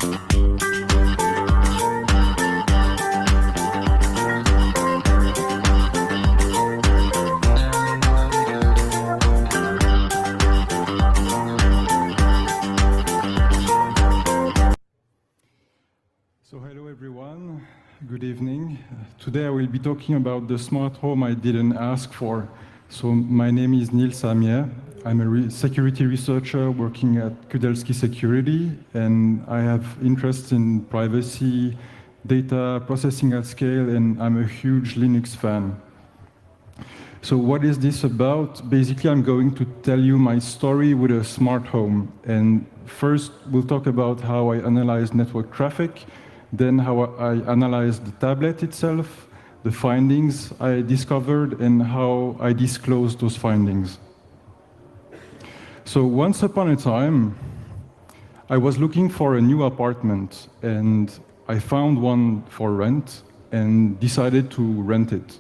So hello everyone, good evening. Today I will be talking about the smart home I didn't ask for. So my name is Nils Amier. I'm a security researcher working at Kudelski Security, and I have interest in privacy, data processing at scale, and I'm a huge Linux fan. So what is this about? Basically, I'm going to tell you my story with a smart home. And first, we'll talk about how I analyze network traffic, then how I analyze the tablet itself, the findings I discovered, and how I disclose those findings. So once upon a time, I was looking for a new apartment, and I found one for rent and decided to rent it.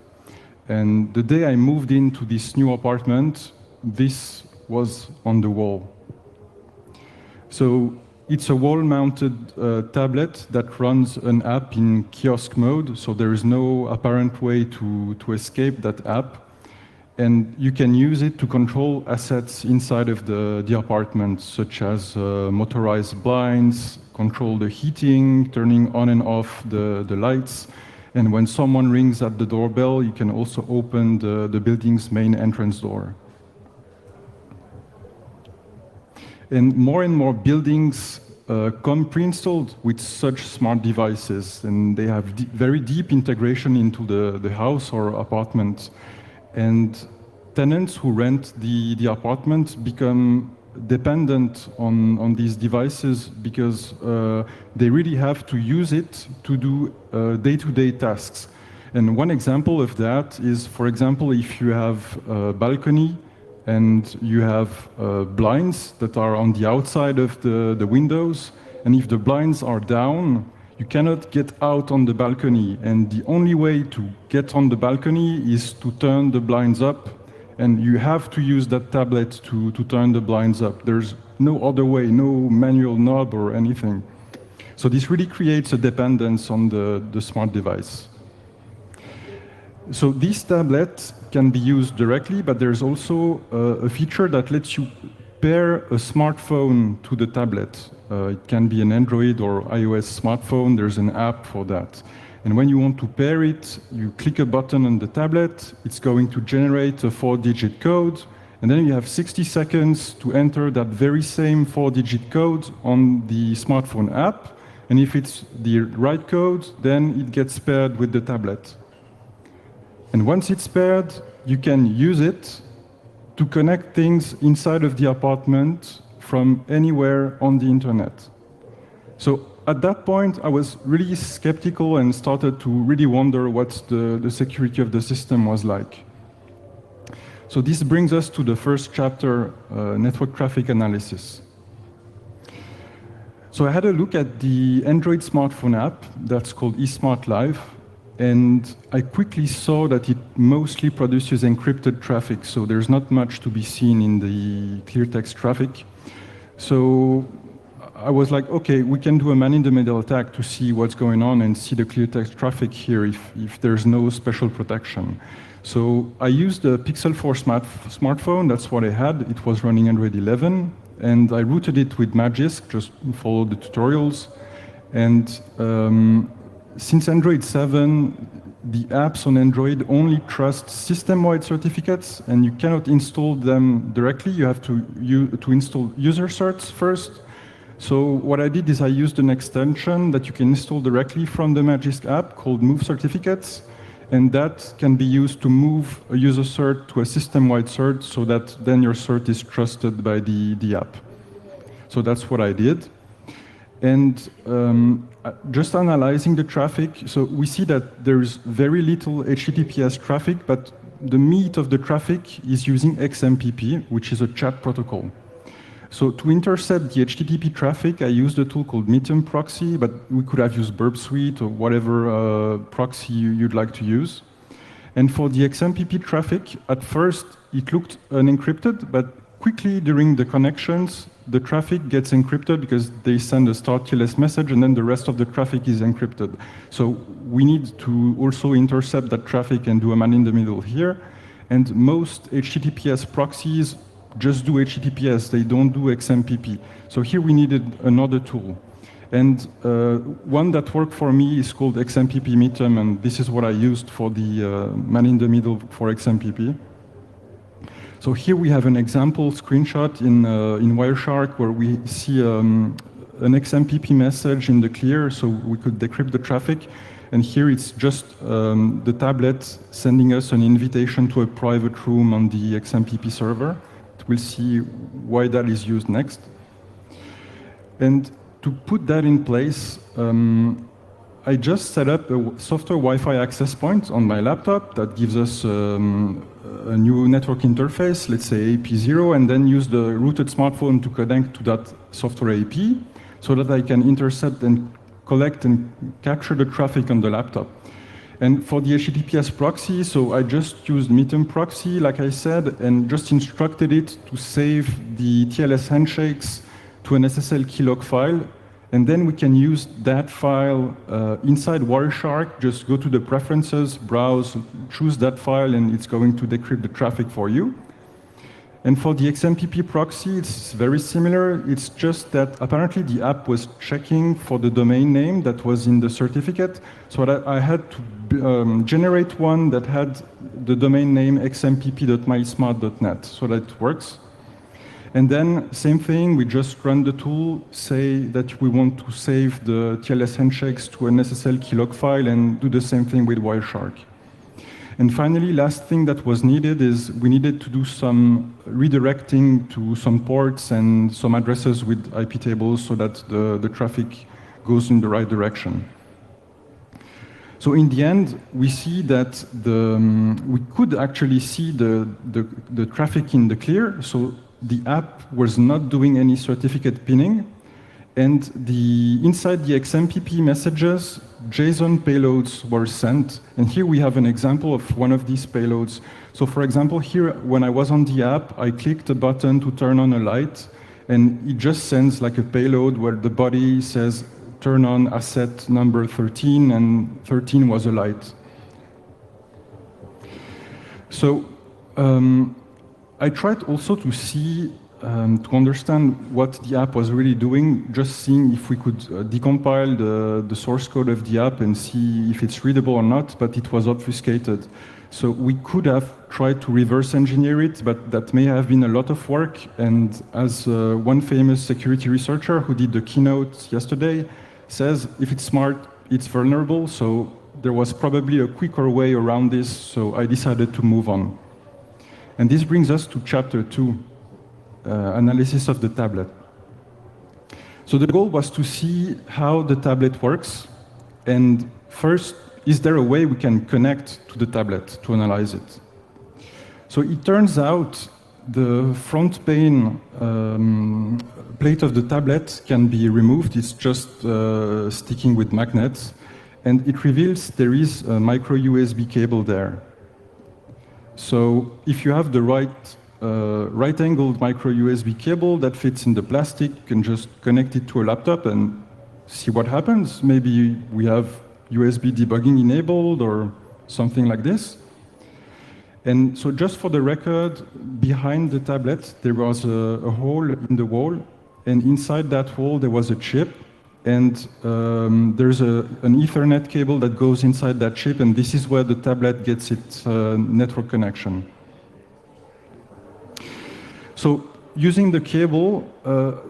And the day I moved into this new apartment, this was on the wall. So it's a wall-mounted tablet that runs an app in kiosk mode, so there is no apparent way to escape that app. And you can use it to control assets inside of the apartment, such as motorized blinds, control the heating, turning on and off the lights. And when someone rings at the doorbell, you can also open the building's main entrance door. And more buildings come pre-installed with such smart devices, and they have very deep integration into the house or apartment. And tenants who rent the apartment become dependent on these devices because they really have to use it to do day-to-day tasks. And one example of that is, for example, if you have a balcony and you have blinds that are on the outside of the windows, and if the blinds are down, you cannot get out on the balcony. And the only way to get on the balcony is to turn the blinds up, and you have to use that tablet to turn the blinds up. There's no other way, no manual knob or anything. So this really creates a dependence on the smart device. So this tablet can be used directly, but there's also a feature that lets you pair a smartphone to the tablet. It can be an Android or iOS smartphone. There's an app for that. And when you want to pair it, you click a button on the tablet. It's going to generate a 4-digit code. And then you have 60 seconds to enter that very same 4-digit code on the smartphone app. And if it's the right code, then it gets paired with the tablet. And once it's paired, you can use it to connect things inside of the apartment from anywhere on the internet. So at that point, I was really skeptical and started to really wonder what the security of the system was like. So this brings us to the first chapter, network traffic analysis. So I had a look at the Android smartphone app that's called eSmart Live, and I quickly saw that it mostly produces encrypted traffic, so there's not much to be seen in the clear text traffic. So I was like, okay, we can do a man-in-the-middle attack to see what's going on and see the clear text traffic here if there's no special protection. So I used the Pixel 4 smartphone, that's what I had. It was running Android 11, and I rooted it with Magisk, just follow the tutorials. And since Android 7, the apps on Android only trust system-wide certificates, and you cannot install them directly. You have to install user certs first. So what I did is I used an extension that you can install directly from the Magisk app called Move Certificates, and that can be used to move a user cert to a system-wide cert so that then your cert is trusted by the app. So that's what I did. And just analyzing the traffic, so we see that there's very little HTTPS traffic, but the meat of the traffic is using XMPP, which is a chat protocol. So to intercept the HTTP traffic, I used a tool called Meteum Proxy, but we could have used Burp Suite or whatever proxy you'd like to use. And for the XMPP traffic, at first it looked unencrypted, but quickly during the connections, the traffic gets encrypted because they send a start TLS message, and then the rest of the traffic is encrypted. So we need to also intercept that traffic and do a man in the middle here. And most HTTPS proxies just do HTTPS, they don't do XMPP. So here we needed another tool. And one that worked for me is called XMPP Metem, and this is what I used for the man in the middle for XMPP. So here we have an example screenshot in Wireshark where we see an XMPP message in the clear, so we could decrypt the traffic. And here it's just the tablet sending us an invitation to a private room on the XMPP server. We'll see why that is used next. And to put that in place, I just set up a software Wi-Fi access point on my laptop that gives us a new network interface, let's say AP0, and then use the rooted smartphone to connect to that software AP so that I can intercept and collect and capture the traffic on the laptop. And for the HTTPS proxy, so I just used Metem proxy, like I said, and just instructed it to save the TLS handshakes to an SSL keylog file. And then we can use that file inside Wireshark, just go to the preferences, browse, choose that file, and it's going to decrypt the traffic for you. And for the XMPP proxy, it's very similar. It's just that apparently the app was checking for the domain name that was in the certificate. So I had to generate one that had the domain name xmpp.mysmart.net, so that works. And then, same thing, we just run the tool, say that we want to save the TLS handshakes to an SSL keylog file, and do the same thing with Wireshark. And finally, last thing that was needed is we needed to do some redirecting to some ports and some addresses with IP tables so that the traffic goes in the right direction. So in the end, we see that we could actually see the traffic in the clear. So the app was not doing any certificate pinning, and inside the XMPP messages, JSON payloads were sent. And here we have an example of one of these payloads. So for example, here, when I was on the app, I clicked a button to turn on a light, and it just sends like a payload where the body says, turn on asset number 13, and 13 was a light. So, I tried also to see, to understand what the app was really doing, just seeing if we could decompile the source code of the app and see if it's readable or not, but it was obfuscated. So we could have tried to reverse engineer it, but that may have been a lot of work. And as one famous security researcher who did the keynote yesterday says, if it's smart, it's vulnerable. So there was probably a quicker way around this, so I decided to move on. And this brings us to chapter 2, analysis of the tablet. So the goal was to see how the tablet works, and first, is there a way we can connect to the tablet to analyze it? So it turns out the front pane plate of the tablet can be removed. It's just sticking with magnets, and it reveals there is a micro USB cable there. So if you have the right-angled micro USB cable that fits in the plastic, you can just connect it to a laptop and see what happens. Maybe we have USB debugging enabled or something like this. And so just for the record, behind the tablet, there was a hole in the wall, and inside that hole there was a chip, and there's an Ethernet cable that goes inside that chip, and this is where the tablet gets its network connection. So using the cable,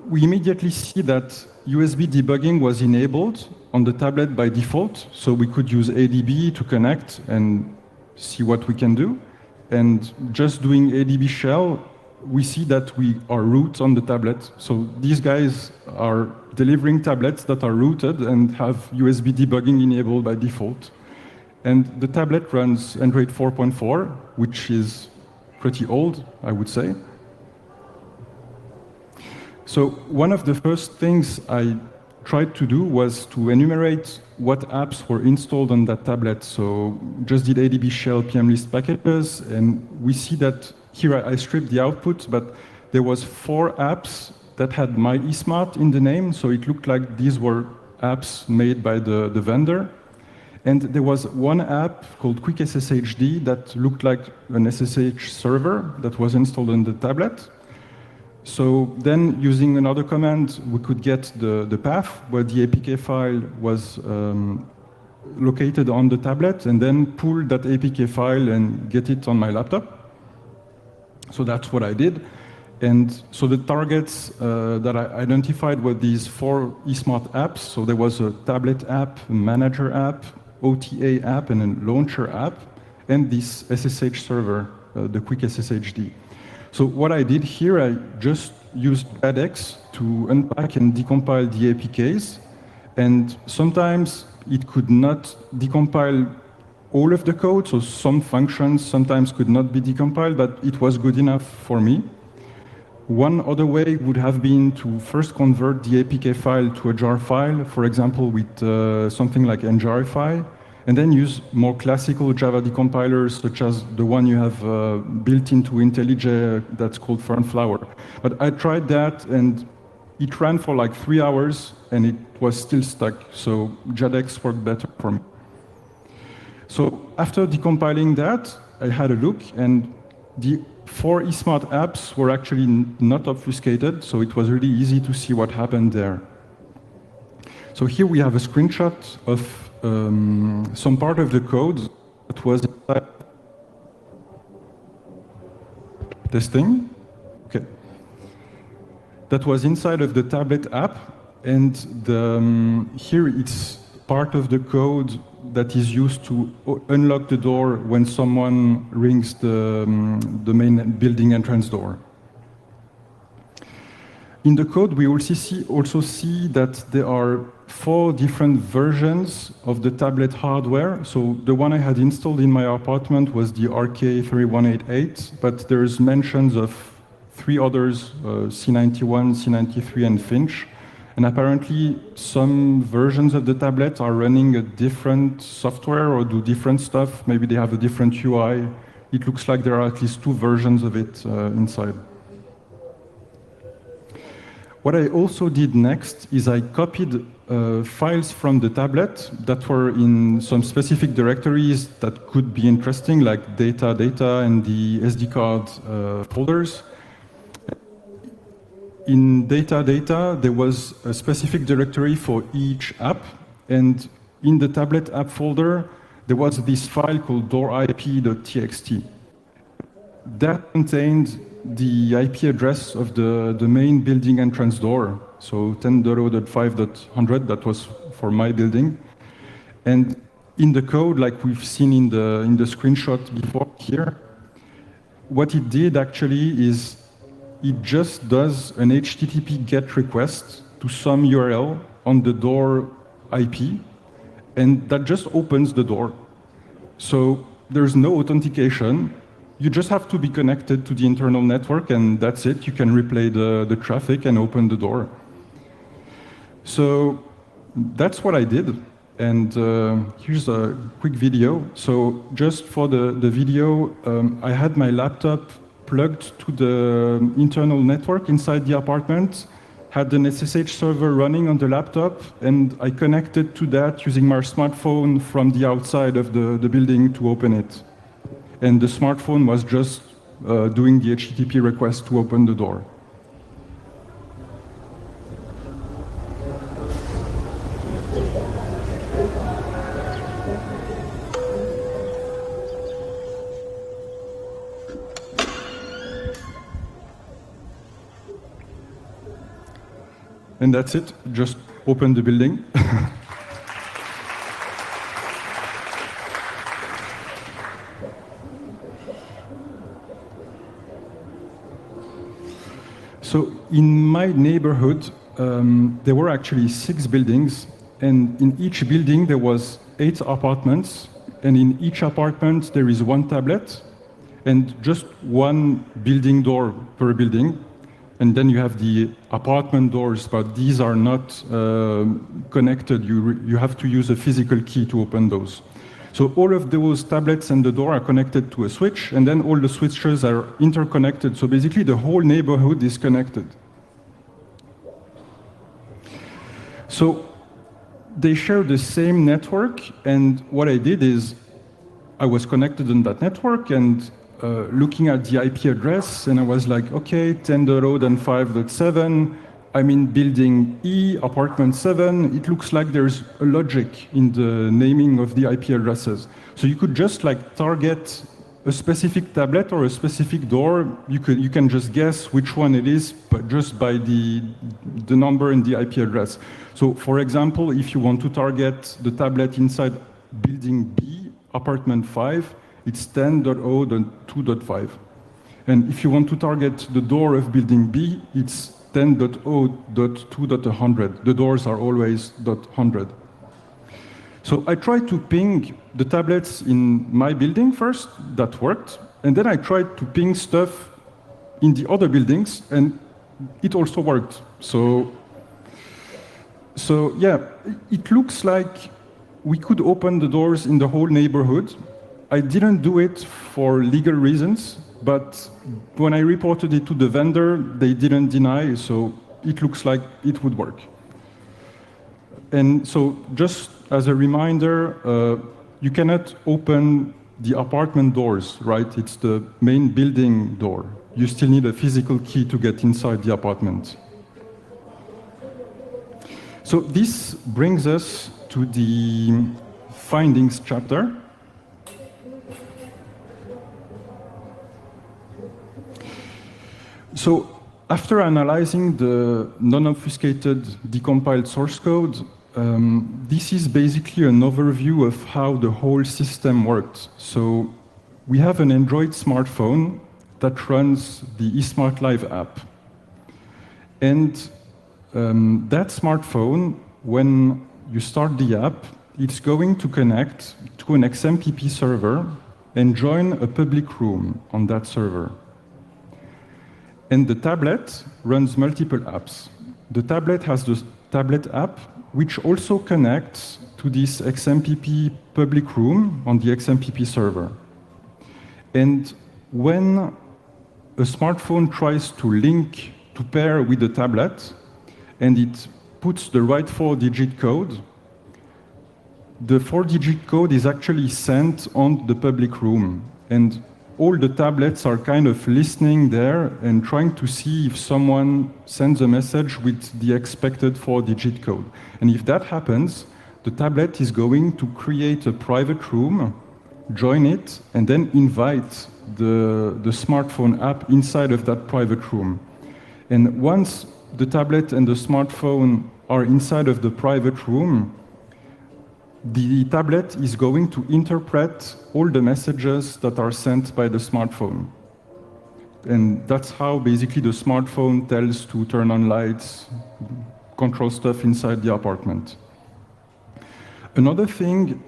we immediately see that USB debugging was enabled on the tablet by default, so we could use ADB to connect and see what we can do. And just doing ADB shell, we see that we are root on the tablet. So these guys are delivering tablets that are rooted and have USB debugging enabled by default. And the tablet runs Android 4.4, which is pretty old, I would say. So one of the first things I tried to do was to enumerate what apps were installed on that tablet. So just did ADB shell PM list packages, and we see that here I stripped the output, but there was 4 apps that had MyESmart in the name, so it looked like these were apps made by the vendor. And there was one app called QuickSSHD that looked like an SSH server that was installed on the tablet. So then, using another command, we could get the path where the APK file was located on the tablet, and then pull that APK file and get it on my laptop. So that's what I did. And so the targets that I identified were these 4 eSmart apps. So there was a tablet app, a manager app, OTA app, and a launcher app, and this SSH server, the QuickSSHD. So what I did here, I just used JADX to unpack and decompile the APKs. And sometimes it could not decompile all of the code, so some functions sometimes could not be decompiled, but it was good enough for me. One other way would have been to first convert the APK file to a jar file, for example, with something like njarify, and then use more classical Java decompilers, such as the one you have built into IntelliJ that's called Fernflower. But I tried that, and it ran for like 3 hours, and it was still stuck, so JADX worked better for me. So after decompiling that, I had a look, and the 4 eSmart apps were actually not obfuscated, so it was really easy to see what happened there. So here we have a screenshot of some part of the code that was inside testing. Okay. That was inside of the tablet app, and here it's part of the code that is used to unlock the door when someone rings the main building entrance door. In the code, we also see that there are 4 different versions of the tablet hardware. So the one I had installed in my apartment was the RK3188, but there's mentions of 3 others, C91, C93, and Finch. And apparently, some versions of the tablet are running a different software or do different stuff. Maybe they have a different UI. It looks like there are at least 2 versions of it inside. What I also did next is I copied files from the tablet that were in some specific directories that could be interesting, like data, and the SD card folders. In data, there was a specific directory for each app, and in the tablet app folder, there was this file called doorip.txt. That contained the IP address of the main building entrance door, so 10.0.5.100, that was for my building. And in the code, like we've seen in the screenshot before here, what it did actually is it just does an HTTP GET request to some URL on the door IP, and that just opens the door. So there's no authentication. You just have to be connected to the internal network, and that's it. You can replay the traffic and open the door. So that's what I did. And here's a quick video. So just for the video, I had my laptop plugged to the internal network inside the apartment, had an SSH server running on the laptop, and I connected to that using my smartphone from the outside of the building to open it. And the smartphone was just doing the HTTP request to open the door. And that's it, just open the building. So in my neighborhood, there were actually 6 buildings, and in each building there was 8 apartments, and in each apartment there is 1 tablet, and just 1 building door per building. And then you have the apartment doors, but these are not connected. You have to use a physical key to open those. So all of those tablets and the door are connected to a switch, and then all the switches are interconnected. So basically the whole neighborhood is connected. So they share the same network, and what I did is I was connected on that network and looking at the IP address, and I was like, okay, 10.0.5.7, I'm in building E, apartment 7. It looks like there's a logic in the naming of the IP addresses. So you could just like target a specific tablet or a specific door. You can just guess which one it is, but just by the number and the IP address. So for example, if you want to target the tablet inside building B, apartment 5, it's 10.0.2.5. And if you want to target the door of building B, it's 10.0.2.100. The doors are always .100. So I tried to ping the tablets in my building first, that worked, and then I tried to ping stuff in the other buildings, and it also worked. So yeah, it looks like we could open the doors in the whole neighborhood. I didn't do it for legal reasons, but when I reported it to the vendor, they didn't deny, so it looks like it would work. And so just as a reminder, you cannot open the apartment doors, right? It's the main building door. You still need a physical key to get inside the apartment. So this brings us to the findings chapter. So after analyzing the non-obfuscated decompiled source code, this is basically an overview of how the whole system worked. So we have an Android smartphone that runs the eSmart Live app. And that smartphone, when you start the app, it's going to connect to an XMPP server and join a public room on that server. And the tablet runs multiple apps. The tablet has the tablet app, which also connects to this XMPP public room on the XMPP server. And when a smartphone tries to link, to pair with the tablet, and it puts the right 4-digit code, the 4-digit code is actually sent on the public room. And all the tablets are kind of listening there and trying to see if someone sends a message with the expected 4-digit code. And if that happens, the tablet is going to create a private room, join it, and then invite the smartphone app inside of that private room. And once the tablet and the smartphone are inside of the private room, the tablet is going to interpret all the messages that are sent by the smartphone. And that's how basically the smartphone tells to turn on lights, control stuff inside the apartment. Another thing,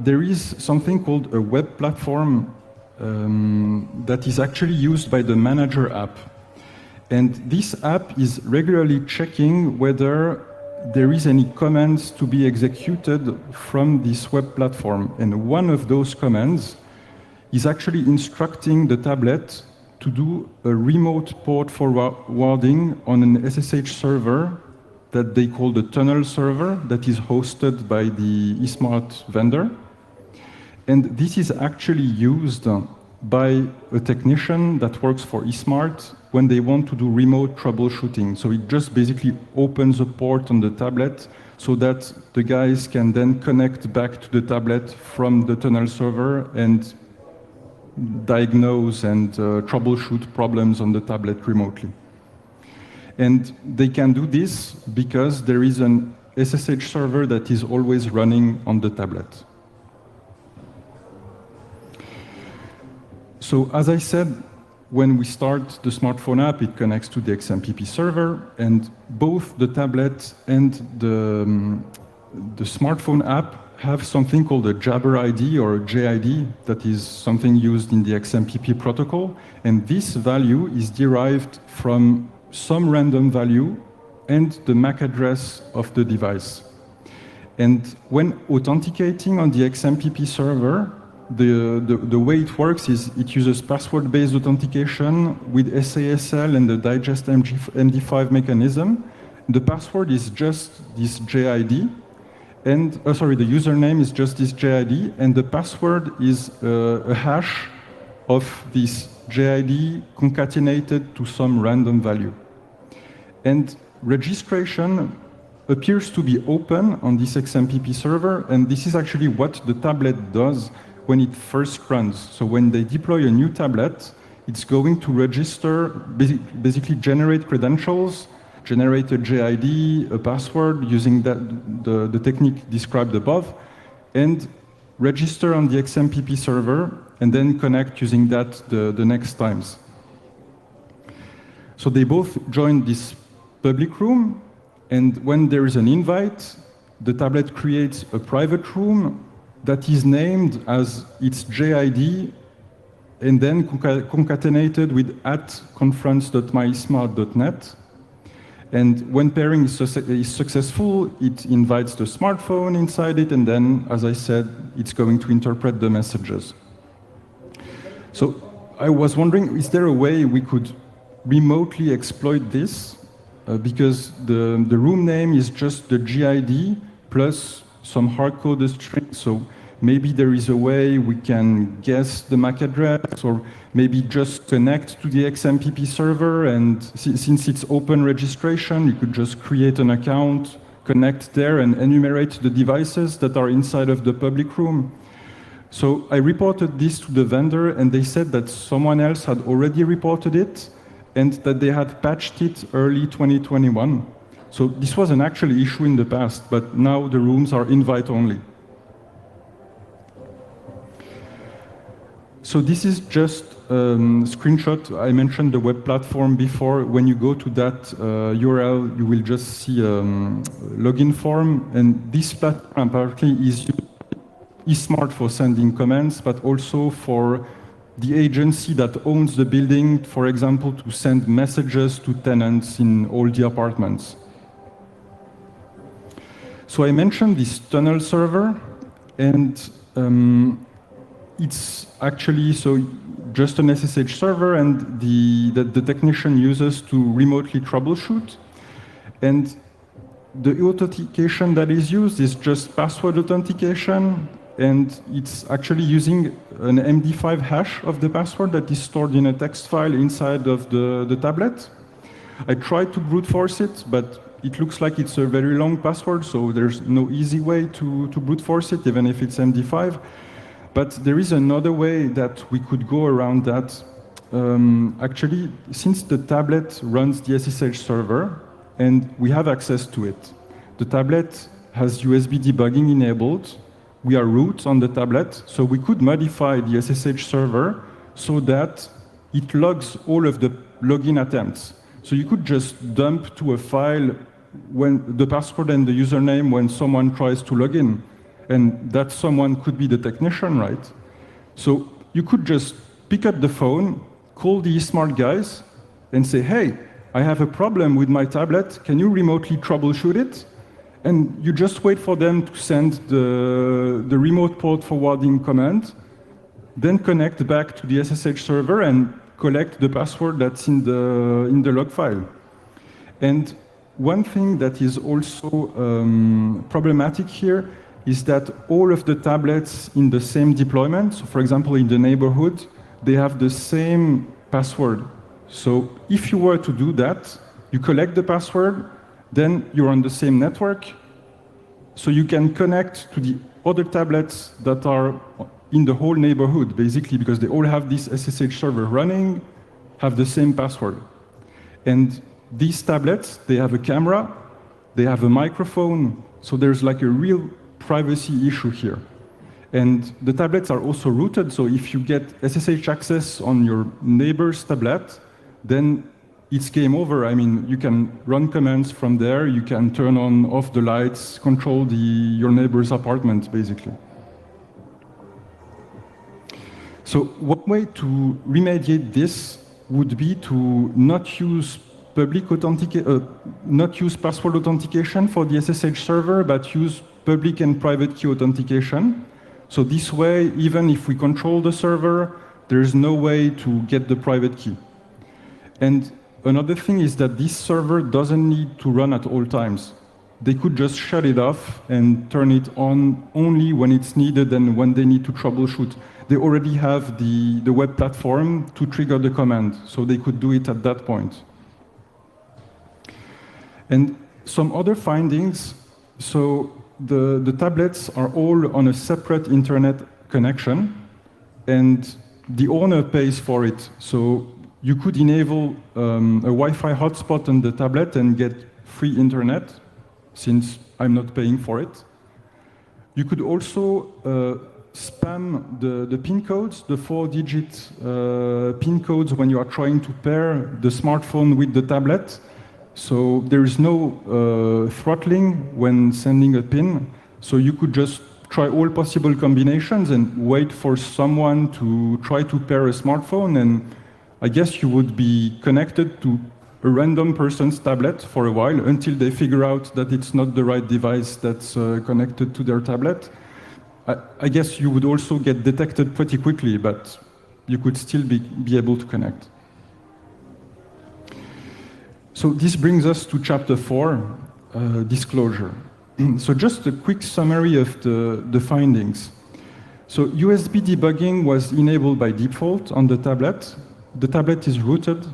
there is something called a web platform that is actually used by the Manager app. And this app is regularly checking whether there is any commands to be executed from this web platform. And one of those commands is actually instructing the tablet to do a remote port forwarding on an SSH server that they call the tunnel server that is hosted by the eSmart vendor. And this is actually used by a technician that works for eSmart when they want to do remote troubleshooting. So it just basically opens a port on the tablet so that the guys can then connect back to the tablet from the tunnel server and diagnose and troubleshoot problems on the tablet remotely. And they can do this because there is an SSH server that is always running on the tablet. So as I said, when we start the smartphone app, it connects to the XMPP server, and both the tablet and the smartphone app have something called a Jabber ID or a JID that is something used in the XMPP protocol, and this value is derived from some random value and the MAC address of the device. And when authenticating on the XMPP server, the way it works is it uses password-based authentication with SASL and the digest MD5 mechanism, the password is just this JID, and the username is just this JID, and the password is a hash of this JID concatenated to some random value. And registration appears to be open on this XMPP server, and this is actually what the tablet does when it first runs. So when they deploy a new tablet, it's going to register, basically generate credentials, generate a JID, a password using the technique described above, and register on the XMPP server, and then connect using that the next times. So they both join this public room, and when there is an invite, the tablet creates a private room that is named as its JID and then concatenated with @conference.mysmart.net. And when pairing is successful, it invites the smartphone inside it, and then, as I said, it's going to interpret the messages. So I was wondering, is there a way we could remotely exploit this? Because the room name is just the GID plus some hard-coded string. So maybe there is a way we can guess the MAC address, or maybe just connect to the XMPP server, and since it's open registration, you could just create an account, connect there, and enumerate the devices that are inside of the public room. So I reported this to the vendor, and they said that someone else had already reported it, and that they had patched it early 2021. So this was an actual issue in the past, but now the rooms are invite only. So this is just a screenshot. I mentioned the web platform before. When you go to that URL, you will just see a login form, and this platform apparently is eSmart for sending comments, but also for the agency that owns the building, for example, to send messages to tenants in all the apartments. So I mentioned this tunnel server, and it's actually just an SSH server, and that the technician uses to remotely troubleshoot. And the authentication that is used is just password authentication, and it's actually using an MD5 hash of the password that is stored in a text file inside of the tablet. I tried to brute force it, but it looks like it's a very long password, so there's no easy way to brute force it, even if it's MD5. But there is another way that we could go around that. Actually, since the tablet runs the SSH server, and we have access to it, the tablet has USB debugging enabled. We are root on the tablet, so we could modify the SSH server so that it logs all of the login attempts. So you could just dump to a file when the password and the username when someone tries to log in. And that someone could be the technician, right? So you could just pick up the phone, call the eSmart guys, and say, hey, I have a problem with my tablet. Can you remotely troubleshoot it? And you just wait for them to send the remote port forwarding command, then connect back to the SSH server and collect the password that's in the log file. And one thing that is also problematic here is that all of the tablets in the same deployment, so for example, in the neighborhood, they have the same password. So if you were to do that, you collect the password, then you're on the same network, so you can connect to the other tablets that are in the whole neighborhood, basically, because they all have this SSH server running, have the same password. And these tablets, they have a camera, they have a microphone, so there's like a real privacy issue here. And the tablets are also rooted, so if you get SSH access on your neighbor's tablet, then it's game over. I mean, you can run commands from there, you can turn on, off the lights, control your neighbor's apartment, basically. So one way to remediate this would be to not use password authentication for the SSH server, but use public and private key authentication. So this way, even if we control the server, there is no way to get the private key. And another thing is that this server doesn't need to run at all times. They could just shut it off and turn it on only when it's needed and when they need to troubleshoot. They already have the web platform to trigger the command, so they could do it at that point. And some other findings, so the tablets are all on a separate internet connection, and the owner pays for it. So you could enable a Wi-Fi hotspot on the tablet and get free internet, since I'm not paying for it. You could also spam the pin codes, the 4-digit pin codes when you are trying to pair the smartphone with the tablet. So there is no throttling when sending a pin. So you could just try all possible combinations and wait for someone to try to pair a smartphone, and I guess you would be connected to a random person's tablet for a while until they figure out that it's not the right device that's connected to their tablet. I guess you would also get detected pretty quickly, but you could still be able to connect. So this brings us to chapter 4, disclosure. So just a quick summary of the findings. So USB debugging was enabled by default on the tablet. The tablet is rooted.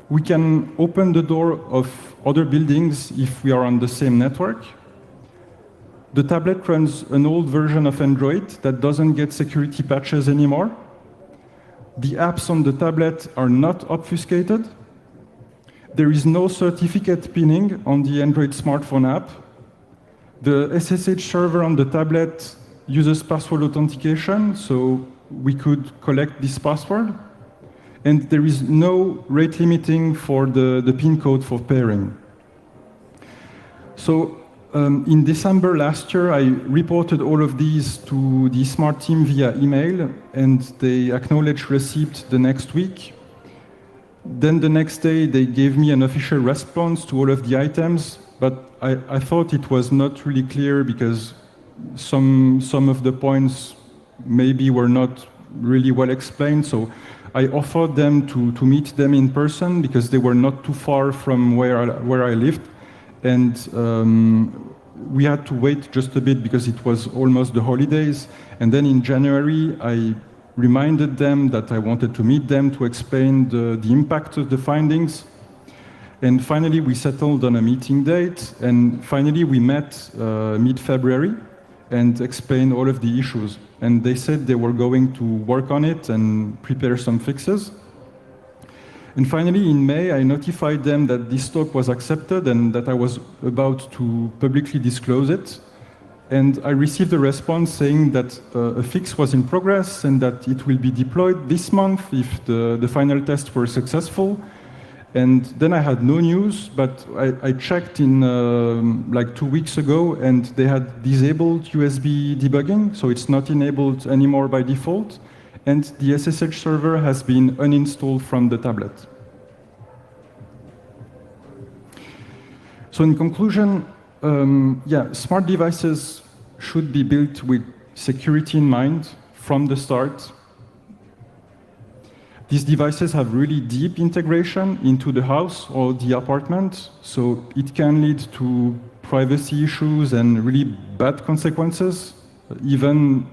We can open the door of other buildings if we are on the same network. The tablet runs an old version of Android that doesn't get security patches anymore. The apps on the tablet are not obfuscated. There is no certificate pinning on the Android smartphone app. The SSH server on the tablet uses password authentication, so we could collect this password. And there is no rate limiting for the pin code for pairing. So in December last year, I reported all of these to the smart team via email, and they acknowledged receipt the next week. Then the next day, they gave me an official response to all of the items, but I thought it was not really clear because some of the points maybe were not really well explained. So I offered them to meet them in person because they were not too far from where I lived. And we had to wait just a bit because it was almost the holidays. And then in January, I reminded them that I wanted to meet them to explain the impact of the findings. And finally, we settled on a meeting date. And finally, we met mid-February and explained all of the issues. And they said they were going to work on it and prepare some fixes. And finally, in May, I notified them that this talk was accepted and that I was about to publicly disclose it. And I received a response saying that a fix was in progress and that it will be deployed this month if the final tests were successful. And then I had no news, but I checked in like 2 weeks ago, and they had disabled USB debugging, so it's not enabled anymore by default. And the SSH server has been uninstalled from the tablet. So in conclusion, smart devices should be built with security in mind from the start. These devices have really deep integration into the house or the apartment, so it can lead to privacy issues and really bad consequences, even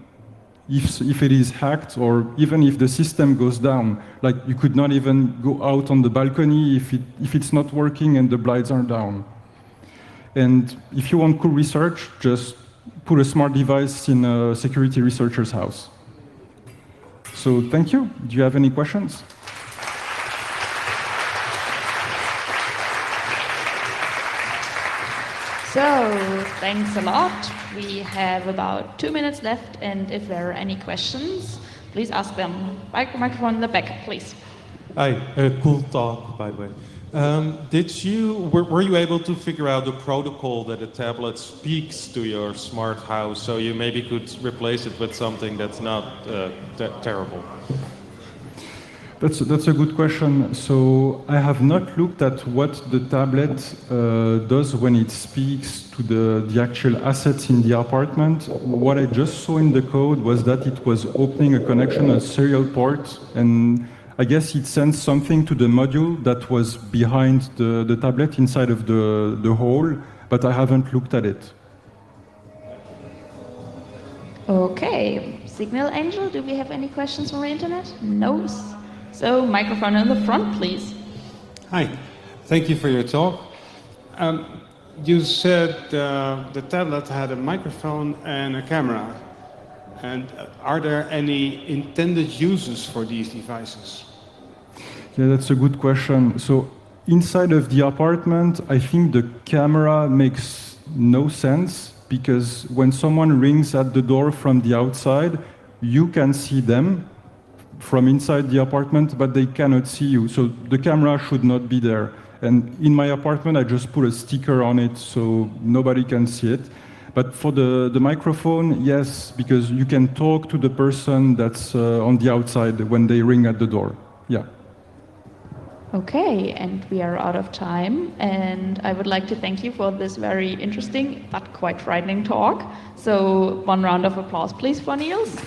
if it is hacked or even if the system goes down. Like, you could not even go out on the balcony if it's not working and the blinds are down. And if you want cool research, just put a smart device in a security researcher's house. So thank you. Do you have any questions? So thanks a lot. We have about 2 minutes left, and if there are any questions, please ask them. Microphone in the back, please. Hi, cool talk, by the way. Were you able to figure out the protocol that a tablet speaks to your smart house, so you maybe could replace it with something that's not terrible? That's a good question. So I have not looked at what the tablet does when it speaks to the actual assets in the apartment. What I just saw in the code was that it was opening a connection, a serial port, and I guess it sends something to the module that was behind the tablet inside of the hole, but I haven't looked at it. Okay, Signal Angel, do we have any questions from the internet? No. So microphone in the front, please. Hi, thank you for your talk. You said the tablet had a microphone and a camera. And are there any intended uses for these devices? Yeah, that's a good question. So inside of the apartment, I think the camera makes no sense because when someone rings at the door from the outside, you can see them from inside the apartment, but they cannot see you. So the camera should not be there. And in my apartment, I just put a sticker on it so nobody can see it. But for the microphone, yes, because you can talk to the person that's on the outside when they ring at the door. Yeah. Okay, and we are out of time. And I would like to thank you for this very interesting but quite frightening talk. So one round of applause, please, for Niels.